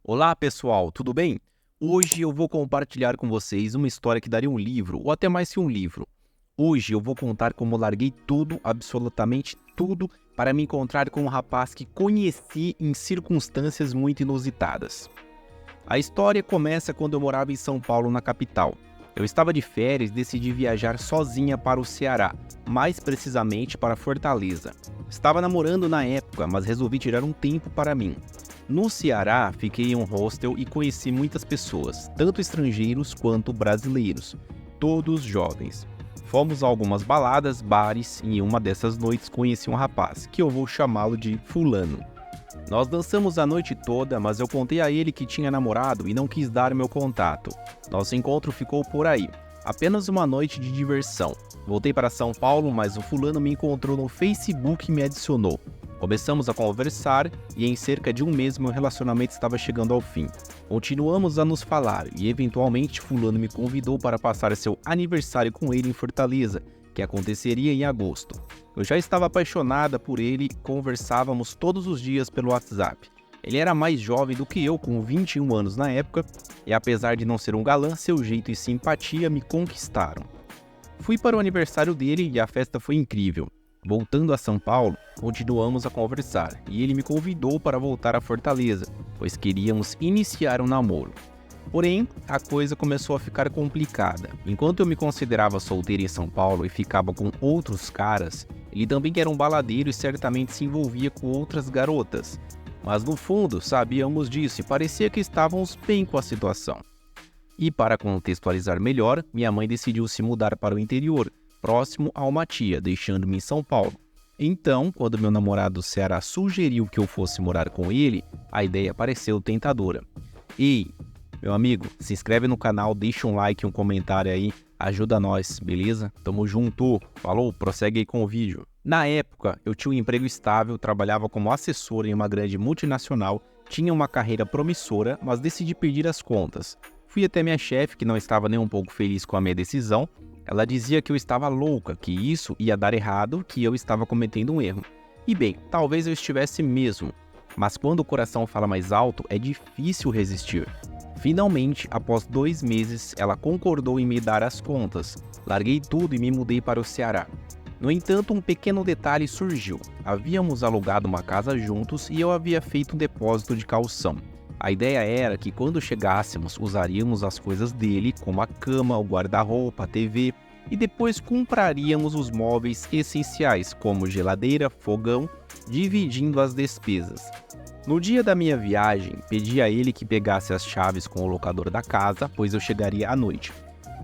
Olá pessoal, tudo bem? Hoje eu vou compartilhar com vocês uma história que daria um livro, ou até mais que um livro. Hoje eu vou contar como larguei tudo, absolutamente tudo, para me encontrar com um rapaz que conheci em circunstâncias muito inusitadas. A história começa quando eu morava em São Paulo, na capital. Eu estava de férias e decidi viajar sozinha para o Ceará, mais precisamente para Fortaleza. Estava namorando na época, mas resolvi tirar um tempo para mim. No Ceará, fiquei em um hostel e conheci muitas pessoas, tanto estrangeiros quanto brasileiros, todos jovens. Fomos a algumas baladas, bares e em uma dessas noites conheci um rapaz, que eu vou chamá-lo de Fulano. Nós dançamos a noite toda, mas eu contei a ele que tinha namorado e não quis dar meu contato. Nosso encontro ficou por aí, apenas uma noite de diversão. Voltei para São Paulo, mas o fulano me encontrou no Facebook e me adicionou. Começamos a conversar e em cerca de um mês meu relacionamento estava chegando ao fim. Continuamos a nos falar e eventualmente fulano me convidou para passar seu aniversário com ele em Fortaleza, que aconteceria em agosto. Eu já estava apaixonada por ele e conversávamos todos os dias pelo WhatsApp. Ele era mais jovem do que eu, com 21 anos na época, e apesar de não ser um galã, seu jeito e simpatia me conquistaram. Fui para o aniversário dele e a festa foi incrível. Voltando a São Paulo, continuamos a conversar e ele me convidou para voltar a Fortaleza, pois queríamos iniciar um namoro. Porém, a coisa começou a ficar complicada. Enquanto eu me considerava solteira em São Paulo e ficava com outros caras, ele também era um baladeiro e certamente se envolvia com outras garotas. Mas no fundo, sabíamos disso e parecia que estávamos bem com a situação. E para contextualizar melhor, minha mãe decidiu se mudar para o interior, próximo a uma tia, deixando-me em São Paulo. Então, quando meu namorado Ceará sugeriu que eu fosse morar com ele, a ideia pareceu tentadora. Ei, meu amigo, se inscreve no canal, deixa um like e um comentário aí, ajuda nós, beleza? Tamo junto, falou, prossegue aí com o vídeo. Na época, eu tinha um emprego estável, trabalhava como assessor em uma grande multinacional, tinha uma carreira promissora, mas decidi pedir as contas. Fui até minha chefe, que não estava nem um pouco feliz com a minha decisão. Ela dizia que eu estava louca, que isso ia dar errado, que eu estava cometendo um erro. E bem, talvez eu estivesse mesmo, mas quando o coração fala mais alto, é difícil resistir. Finalmente, após 2 meses, ela concordou em me dar as contas. Larguei tudo e me mudei para o Ceará. No entanto, um pequeno detalhe surgiu. Havíamos alugado uma casa juntos e eu havia feito um depósito de caução. A ideia era que quando chegássemos, usaríamos as coisas dele, como a cama, o guarda-roupa, a TV, e depois compraríamos os móveis essenciais, como geladeira, fogão, dividindo as despesas. No dia da minha viagem, pedi a ele que pegasse as chaves com o locador da casa, pois eu chegaria à noite.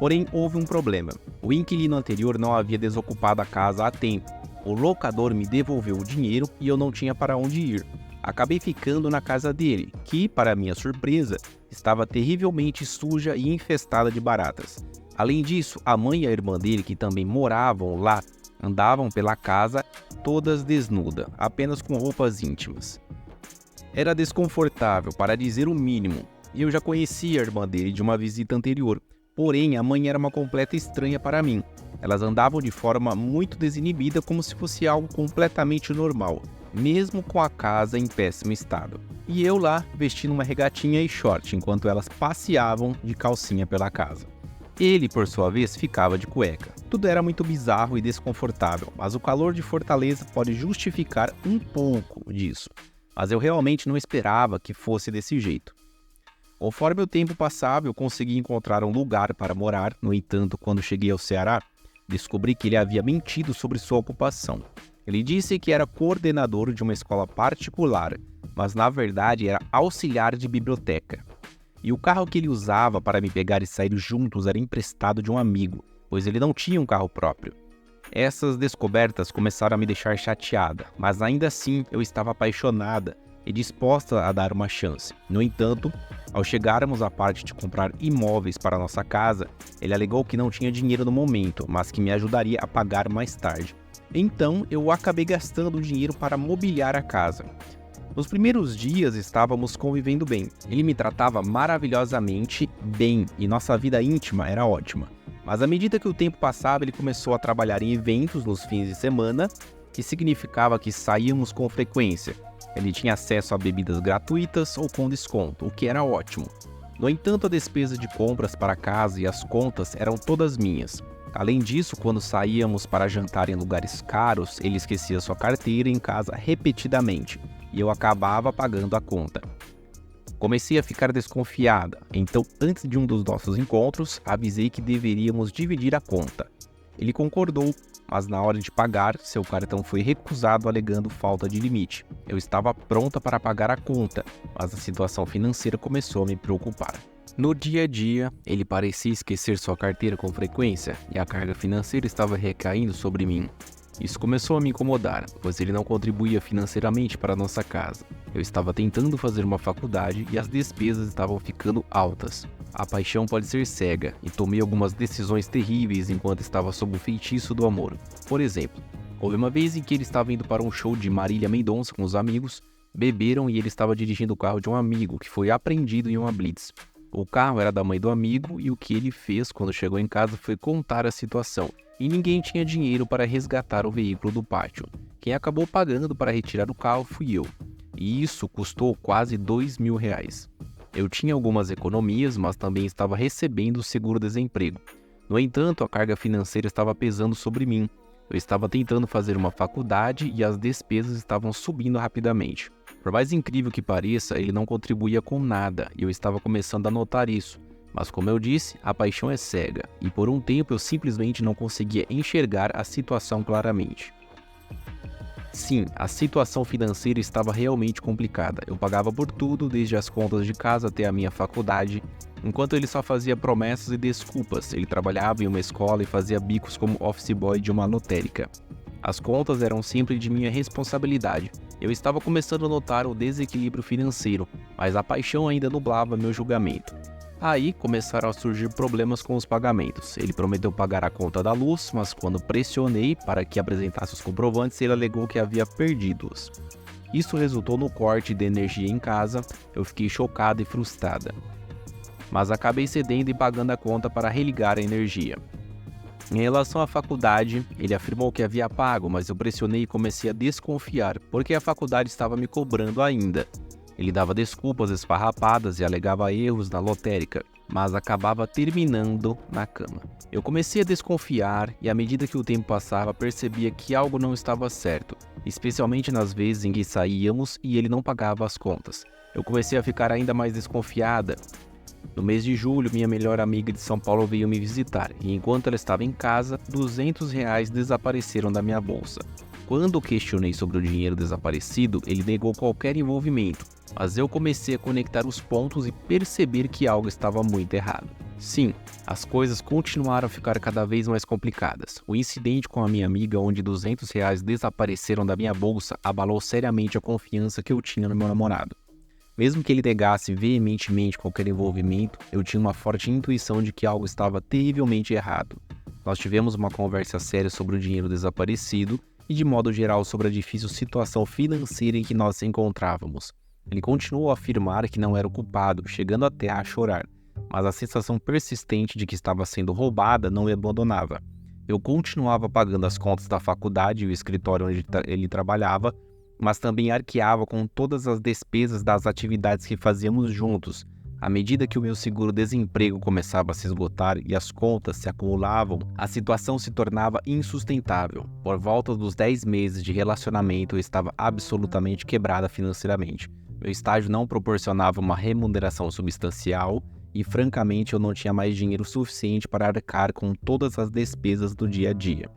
Porém, houve um problema. O inquilino anterior não havia desocupado a casa a tempo. O locador me devolveu o dinheiro e eu não tinha para onde ir. Acabei ficando na casa dele, que, para minha surpresa, estava terrivelmente suja e infestada de baratas. Além disso, a mãe e a irmã dele, que também moravam lá, andavam pela casa todas desnudas, apenas com roupas íntimas. Era desconfortável, para dizer o mínimo, e eu já conhecia a irmã dele de uma visita anterior, porém a mãe era uma completa estranha para mim. Elas andavam de forma muito desinibida, como se fosse algo completamente normal, mesmo com a casa em péssimo estado. E eu lá, vestindo uma regatinha e short, enquanto elas passeavam de calcinha pela casa. Ele, por sua vez, ficava de cueca. Tudo era muito bizarro e desconfortável, mas o calor de Fortaleza pode justificar um pouco disso. Mas eu realmente não esperava que fosse desse jeito. Conforme o tempo passava, eu consegui encontrar um lugar para morar. No entanto, quando cheguei ao Ceará, descobri que ele havia mentido sobre sua ocupação. Ele disse que era coordenador de uma escola particular, mas na verdade era auxiliar de biblioteca. E o carro que ele usava para me pegar e sair juntos era emprestado de um amigo, pois ele não tinha um carro próprio. Essas descobertas começaram a me deixar chateada, mas ainda assim eu estava apaixonada e disposta a dar uma chance. No entanto, ao chegarmos à parte de comprar imóveis para nossa casa, ele alegou que não tinha dinheiro no momento, mas que me ajudaria a pagar mais tarde. Então, eu acabei gastando o dinheiro para mobiliar a casa. Nos primeiros dias estávamos convivendo bem. Ele me tratava maravilhosamente bem e nossa vida íntima era ótima. Mas à medida que o tempo passava, ele começou a trabalhar em eventos nos fins de semana, que significava que saíamos com frequência. Ele tinha acesso a bebidas gratuitas ou com desconto, o que era ótimo. No entanto, a despesa de compras para casa e as contas eram todas minhas. Além disso, quando saíamos para jantar em lugares caros, ele esquecia sua carteira em casa repetidamente e eu acabava pagando a conta. Comecei a ficar desconfiada, então antes de um dos nossos encontros, avisei que deveríamos dividir a conta. Ele concordou, mas na hora de pagar, seu cartão foi recusado alegando falta de limite. Eu estava pronta para pagar a conta, mas a situação financeira começou a me preocupar. No dia a dia, ele parecia esquecer sua carteira com frequência e a carga financeira estava recaindo sobre mim. Isso começou a me incomodar, pois ele não contribuía financeiramente para nossa casa. Eu estava tentando fazer uma faculdade e as despesas estavam ficando altas. A paixão pode ser cega e tomei algumas decisões terríveis enquanto estava sob o feitiço do amor. Por exemplo, houve uma vez em que ele estava indo para um show de Marília Mendonça com os amigos, beberam e ele estava dirigindo o carro de um amigo que foi apreendido em uma blitz. O carro era da mãe do amigo e o que ele fez quando chegou em casa foi contar a situação. E ninguém tinha dinheiro para resgatar o veículo do pátio. Quem acabou pagando para retirar o carro fui eu. E isso custou quase R$ 2.000. Eu tinha algumas economias, mas também estava recebendo o seguro-desemprego. No entanto, a carga financeira estava pesando sobre mim. Eu estava tentando fazer uma faculdade e as despesas estavam subindo rapidamente. Por mais incrível que pareça, ele não contribuía com nada e eu estava começando a notar isso. Mas como eu disse, a paixão é cega, e por um tempo eu simplesmente não conseguia enxergar a situação claramente. Sim, a situação financeira estava realmente complicada. Eu pagava por tudo, desde as contas de casa até a minha faculdade, enquanto ele só fazia promessas e desculpas. Ele trabalhava em uma escola e fazia bicos como office boy de uma lotérica. As contas eram sempre de minha responsabilidade. Eu estava começando a notar o desequilíbrio financeiro, mas a paixão ainda nublava meu julgamento. Aí começaram a surgir problemas com os pagamentos. Ele prometeu pagar a conta da luz, mas quando pressionei para que apresentasse os comprovantes, ele alegou que havia perdido-os. Isso resultou no corte de energia em casa. Eu fiquei chocada e frustrada. Mas acabei cedendo e pagando a conta para religar a energia. Em relação à faculdade, ele afirmou que havia pago, mas eu pressionei e comecei a desconfiar, porque a faculdade estava me cobrando ainda. Ele dava desculpas esfarrapadas e alegava erros na lotérica, mas acabava terminando na cama. Eu comecei a desconfiar e à medida que o tempo passava percebia que algo não estava certo, especialmente nas vezes em que saíamos e ele não pagava as contas. Eu comecei a ficar ainda mais desconfiada. No mês de julho, minha melhor amiga de São Paulo veio me visitar e enquanto ela estava em casa, R$ 200 desapareceram da minha bolsa. Quando questionei sobre o dinheiro desaparecido, ele negou qualquer envolvimento, mas eu comecei a conectar os pontos e perceber que algo estava muito errado. Sim, as coisas continuaram a ficar cada vez mais complicadas. O incidente com a minha amiga, onde R$ 200 desapareceram da minha bolsa, abalou seriamente a confiança que eu tinha no meu namorado. Mesmo que ele negasse veementemente qualquer envolvimento, eu tinha uma forte intuição de que algo estava terrivelmente errado. Nós tivemos uma conversa séria sobre o dinheiro desaparecido e, de modo geral, sobre a difícil situação financeira em que nós nos encontrávamos. Ele continuou a afirmar que não era o culpado, chegando até a chorar, mas a sensação persistente de que estava sendo roubada não me abandonava. Eu continuava pagando as contas da faculdade e o escritório onde ele trabalhava, mas também arqueava com todas as despesas das atividades que fazíamos juntos. À medida que o meu seguro-desemprego começava a se esgotar e as contas se acumulavam, a situação se tornava insustentável. Por volta dos 10 meses de relacionamento, eu estava absolutamente quebrada financeiramente. Meu estágio não proporcionava uma remuneração substancial e, francamente, eu não tinha mais dinheiro suficiente para arcar com todas as despesas do dia a dia.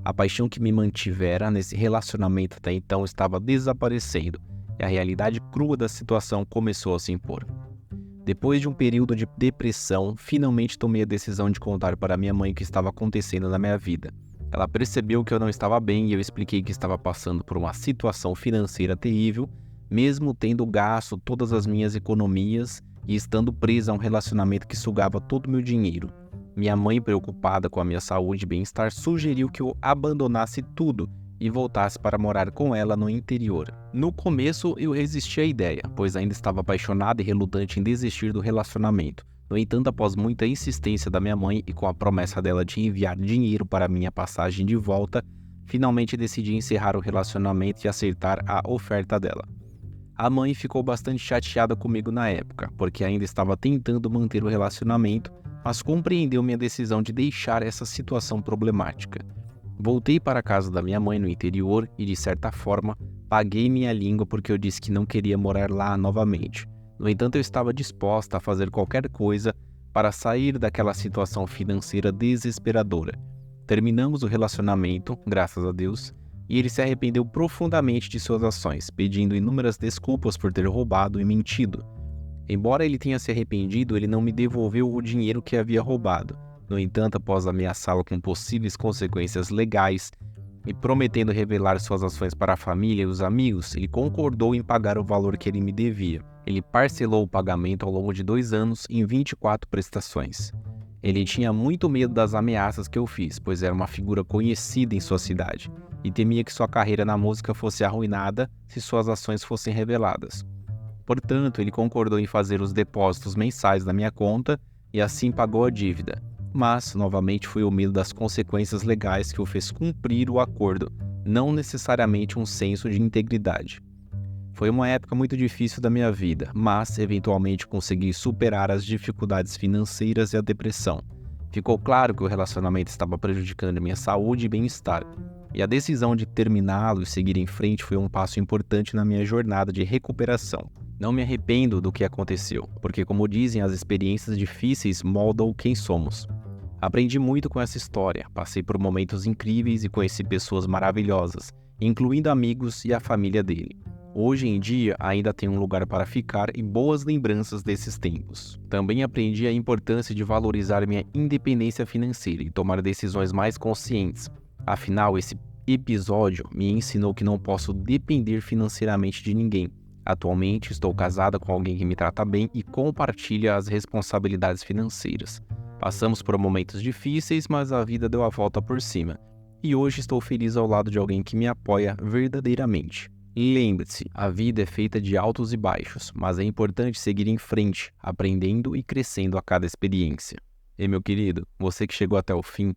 A paixão que me mantivera nesse relacionamento até então estava desaparecendo e a realidade crua da situação começou a se impor. Depois de um período de depressão, finalmente tomei a decisão de contar para minha mãe o que estava acontecendo na minha vida. Ela percebeu que eu não estava bem e eu expliquei que estava passando por uma situação financeira terrível, mesmo tendo gasto todas as minhas economias e estando presa a um relacionamento que sugava todo o meu dinheiro. Minha mãe, preocupada com a minha saúde e bem-estar, sugeriu que eu abandonasse tudo e voltasse para morar com ela no interior. No começo, eu resisti à ideia, pois ainda estava apaixonada e relutante em desistir do relacionamento. No entanto, após muita insistência da minha mãe e com a promessa dela de enviar dinheiro para minha passagem de volta, finalmente decidi encerrar o relacionamento e aceitar a oferta dela. A mãe ficou bastante chateada comigo na época, porque ainda estava tentando manter o relacionamento, mas compreendeu minha decisão de deixar essa situação problemática. Voltei para a casa da minha mãe no interior e, de certa forma, paguei minha língua porque eu disse que não queria morar lá novamente. No entanto, eu estava disposta a fazer qualquer coisa para sair daquela situação financeira desesperadora. Terminamos o relacionamento, graças a Deus, e ele se arrependeu profundamente de suas ações, pedindo inúmeras desculpas por ter roubado e mentido. Embora ele tenha se arrependido, ele não me devolveu o dinheiro que havia roubado. No entanto, após ameaçá-lo com possíveis consequências legais e prometendo revelar suas ações para a família e os amigos, ele concordou em pagar o valor que ele me devia. Ele parcelou o pagamento ao longo de 2 anos em 24 prestações. Ele tinha muito medo das ameaças que eu fiz, pois era uma figura conhecida em sua cidade, e temia que sua carreira na música fosse arruinada se suas ações fossem reveladas. Portanto, ele concordou em fazer os depósitos mensais na minha conta e assim pagou a dívida. Mas, novamente, foi o medo das consequências legais que o fez cumprir o acordo, não necessariamente um senso de integridade. Foi uma época muito difícil da minha vida, mas eventualmente consegui superar as dificuldades financeiras e a depressão. Ficou claro que o relacionamento estava prejudicando minha saúde e bem-estar, e a decisão de terminá-lo e seguir em frente foi um passo importante na minha jornada de recuperação. Não me arrependo do que aconteceu, porque, como dizem, as experiências difíceis moldam quem somos. Aprendi muito com essa história, passei por momentos incríveis e conheci pessoas maravilhosas, incluindo amigos e a família dele. Hoje em dia, ainda tenho um lugar para ficar e boas lembranças desses tempos. Também aprendi a importância de valorizar minha independência financeira e tomar decisões mais conscientes. Afinal, esse episódio me ensinou que não posso depender financeiramente de ninguém. Atualmente, estou casada com alguém que me trata bem e compartilha as responsabilidades financeiras. Passamos por momentos difíceis, mas a vida deu a volta por cima. E hoje estou feliz ao lado de alguém que me apoia verdadeiramente. Lembre-se, a vida é feita de altos e baixos, mas é importante seguir em frente, aprendendo e crescendo a cada experiência. E meu querido, você que chegou até o fim,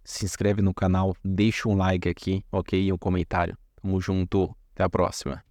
se inscreve no canal, deixa um like aqui, ok? E um comentário. Tamo junto, até a próxima.